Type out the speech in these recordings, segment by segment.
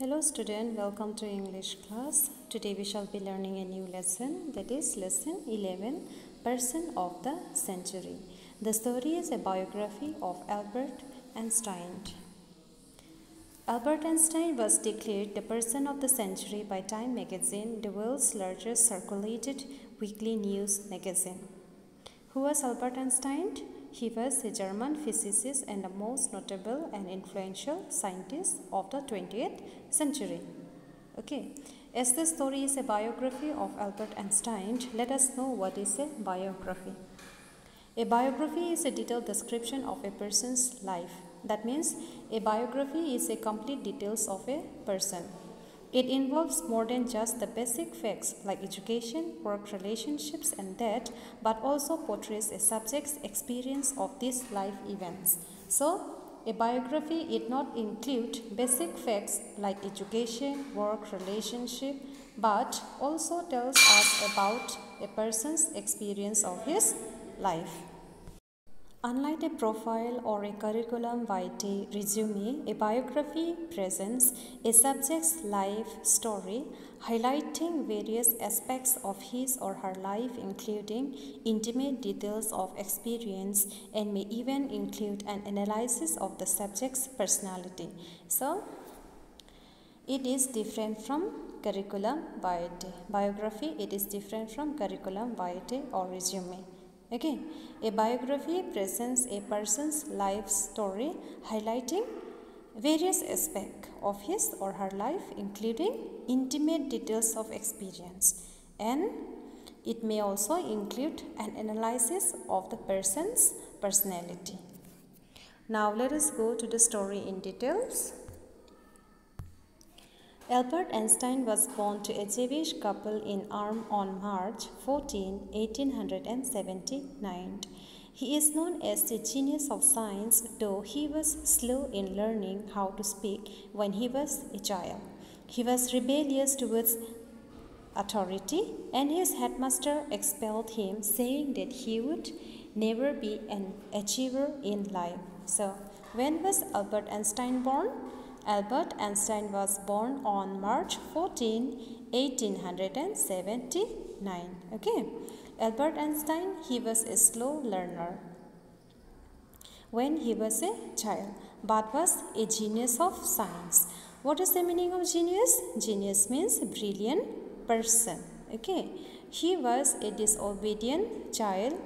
Hello student, welcome to English class. Today we shall be learning a new lesson, that is lesson 11, Person of the Century. The story is a biography of Albert Einstein. Albert Einstein was declared the person of the century by Time magazine, the world's largest circulated weekly news magazine. Who was Albert Einstein? He was a German physicist and the most notable and influential scientist of the 20th century. Okay, as the story is a biography of Albert Einstein, let us know what is a biography. A biography is a detailed description of a person's life. That means a biography is a complete details of a person. It involves more than just the basic facts like education, work, relationships and that, but also portrays a subject's experience of these life events. So, a biography did not include basic facts like education, work, relationship, but also tells us about a person's experience of his life. Unlike a profile or a curriculum vitae resume, a biography presents a subject's life story highlighting various aspects of his or her life, including intimate details of experience, and may even include an analysis of the subject's personality. So, it is different from curriculum vitae. Biography, it is different from curriculum vitae or resume. Again, a biography presents a person's life story highlighting various aspects of his or her life, including intimate details of experience, and it may also include an analysis of the person's personality. Now let us go to the story in details. Albert Einstein was born to a Jewish couple in Ulm on March 14, 1879. He is known as the genius of science, though he was slow in learning how to speak when he was a child. He was rebellious towards authority, and his headmaster expelled him, saying that he would never be an achiever in life. So, when was Albert Einstein born? Albert Einstein was born on March 14, 1879. Okay. Albert Einstein, he was a slow learner when he was a child, but was a genius of science. What is the meaning of genius? Genius means brilliant person. Okay. He was a disobedient child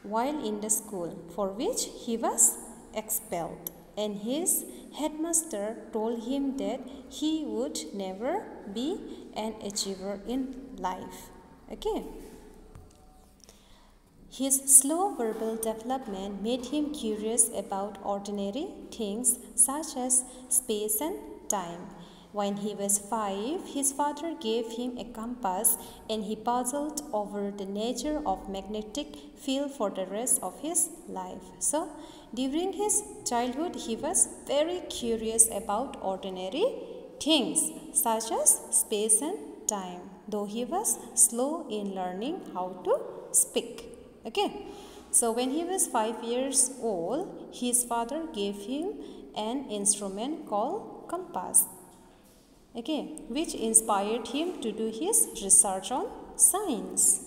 while in the school, for which he was expelled, and his headmaster told him that he would never be an achiever in life. Okay. His slow verbal development made him curious about ordinary things such as space and time. When he was 5, his father gave him a compass and he puzzled over the nature of magnetic field for the rest of his life. So, during his childhood, he was very curious about ordinary things such as space and time, though he was slow in learning how to speak. Okay. So, when he was 5 years old, his father gave him an instrument called compass. Okay, which inspired him to do his research on science.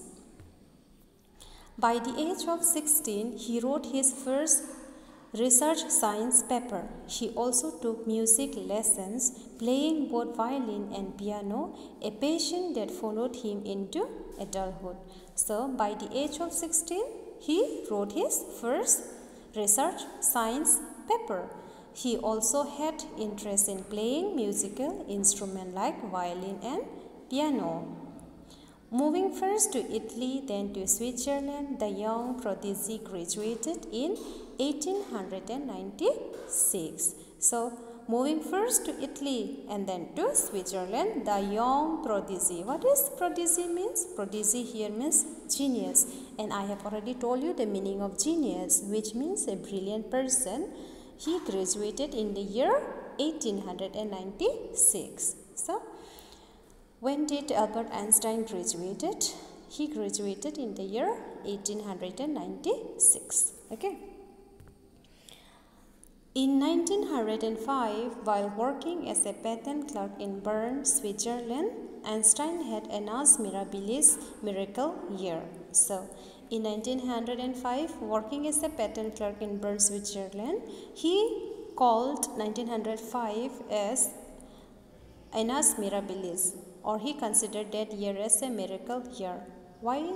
By the age of 16, he wrote his first research science paper. He also took music lessons, playing both violin and piano, a passion that followed him into adulthood. So, by the age of 16, he wrote his first research science paper. He also had interest in playing musical instruments like violin and piano. Moving first to Italy, then to Switzerland, the young prodigy graduated in 1896. So, moving first to Italy and then to Switzerland, the young prodigy. What is prodigy means? Prodigy here means genius. And I have already told you the meaning of genius, which means a brilliant person. He graduated in the year 1896. So, when did Albert Einstein graduated? He graduated in the year 1896. Okay. In 1905, while working as a patent clerk in Bern, Switzerland, Einstein had announced Mirabilis miracle year. So, in 1905, working as a patent clerk in Bern, Switzerland, he called 1905 as Annus Mirabilis, or he considered that year as a miracle year. Why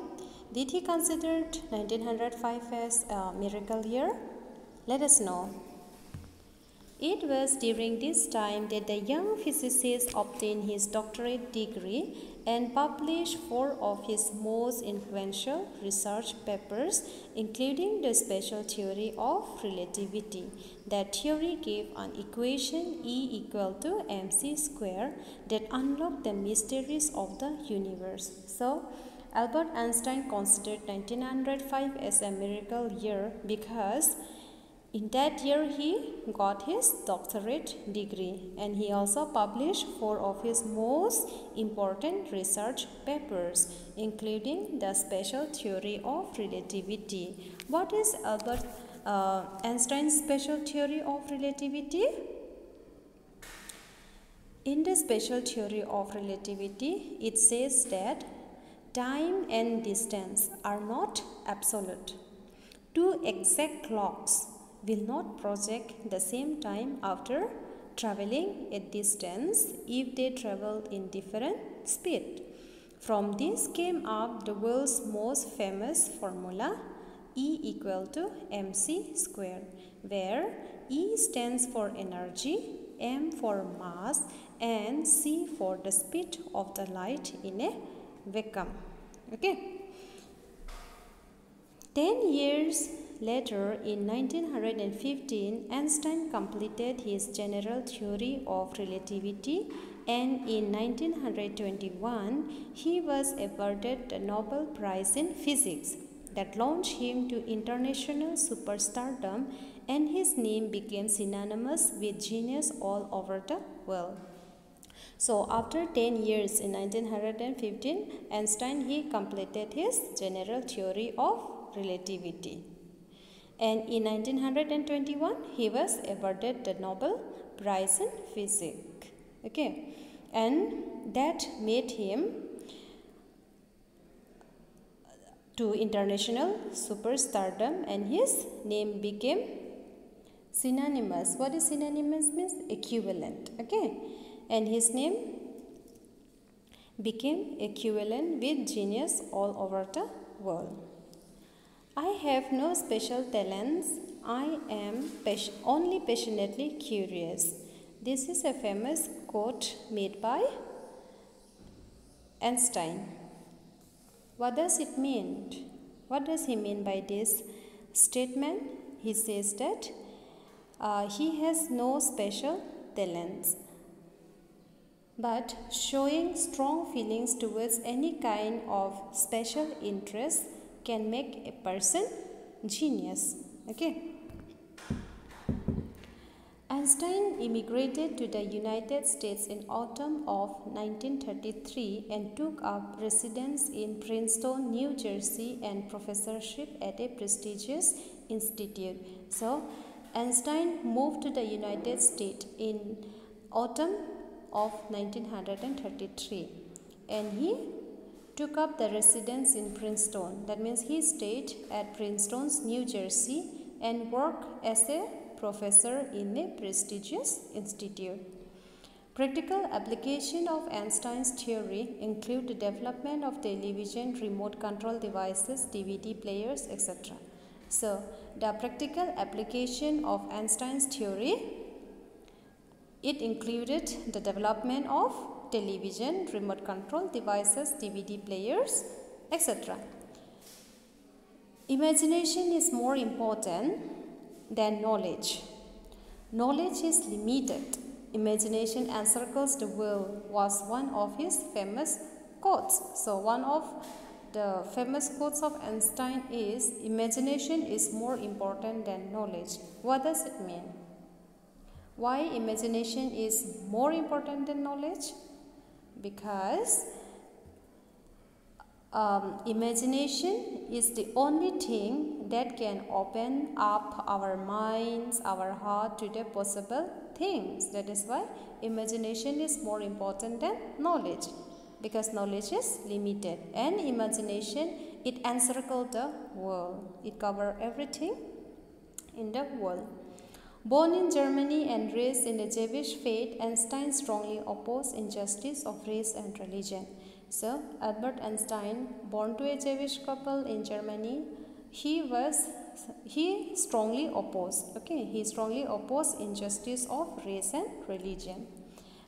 did he consider 1905 as a miracle year? Let us know. It was during this time that the young physicist obtained his doctorate degree and published 4 of his most influential research papers, including the special theory of relativity. That theory gave an equation E equal to mc square that unlocked the mysteries of the universe. So, Albert Einstein considered 1905 as a miracle year because in that year, he got his doctorate degree, and he also published 4 of his most important research papers, including the special theory of relativity. What is Albert Einstein's special theory of relativity? In the special theory of relativity, it says that time and distance are not absolute. 2 exact clocks will not project the same time after traveling a distance if they travel in different speed. From this came up the world's most famous formula, E equal to mc square, where E stands for energy, m for mass, and c for the speed of the light in a vacuum. Okay. 10 years later, in 1915, Einstein completed his general theory of relativity, and in 1921, he was awarded the Nobel Prize in Physics that launched him to international superstardom, and his name became synonymous with genius all over the world. So, after 10 years in 1915, Einstein he completed his general theory of relativity. And in 1921, he was awarded the Nobel Prize in Physics. Okay, and that made him to international superstardom, and his name became synonymous. What is synonymous means? Equivalent. Okay, and his name became equivalent with genius all over the world. I have no special talents. I am only passionately curious. This is a famous quote made by Einstein. What does it mean? What does he mean by this statement? He says that he has no special talents, but showing strong feelings towards any kind of special interest can make a person genius. Okay. Einstein immigrated to the United States in autumn of 1933 and took up residence in Princeton, New Jersey, and professorship at a prestigious institute. So, Einstein moved to the United States in autumn of 1933, and he took up the residence in Princeton. That means he stayed at Princeton's New Jersey and worked as a professor in a prestigious institute. Practical application of Einstein's theory include the development of television, remote control devices, DVD players, etc. So, the practical application of Einstein's theory, it included the development of television, remote control devices, DVD players, etc. Imagination is more important than knowledge. Knowledge is limited. Imagination encircles the world was one of his famous quotes. So, one of the famous quotes of Einstein is, imagination is more important than knowledge. What does it mean? Why imagination is more important than knowledge? Because imagination is the only thing that can open up our minds, our heart to the possible things. That is why imagination is more important than knowledge, because knowledge is limited, and imagination, it encircles the world. It covers everything in the world. Born in Germany and raised in the Jewish faith, Einstein strongly opposed injustice of race and religion. So, Albert Einstein, born to a Jewish couple in Germany, he strongly opposed. He strongly opposed injustice of race and religion.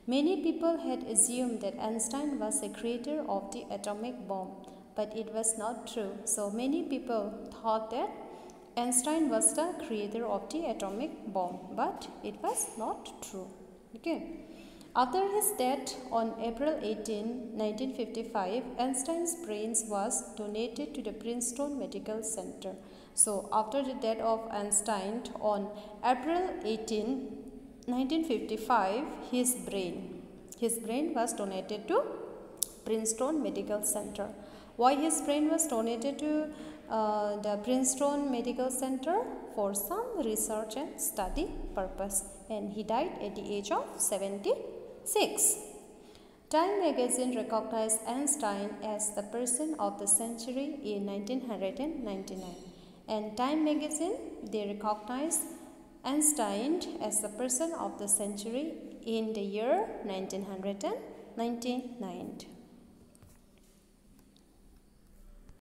Many people had assumed that Einstein was the creator of the atomic bomb, but it was not true. So many people thought that Einstein was the creator of the atomic bomb, but it was not true. After his death on April 18, 1955, Einstein's brains was donated to the Princeton Medical Center. So after the death of Einstein on April 18, 1955, his brain was donated to Princeton Medical Center. Why his brain was donated to the Princeton Medical Center? For some research and study purpose, and he died at the age of 76. Time magazine recognized Einstein as the person of the century in 1999, and Time magazine, they recognized Einstein as the person of the century in the year 1999.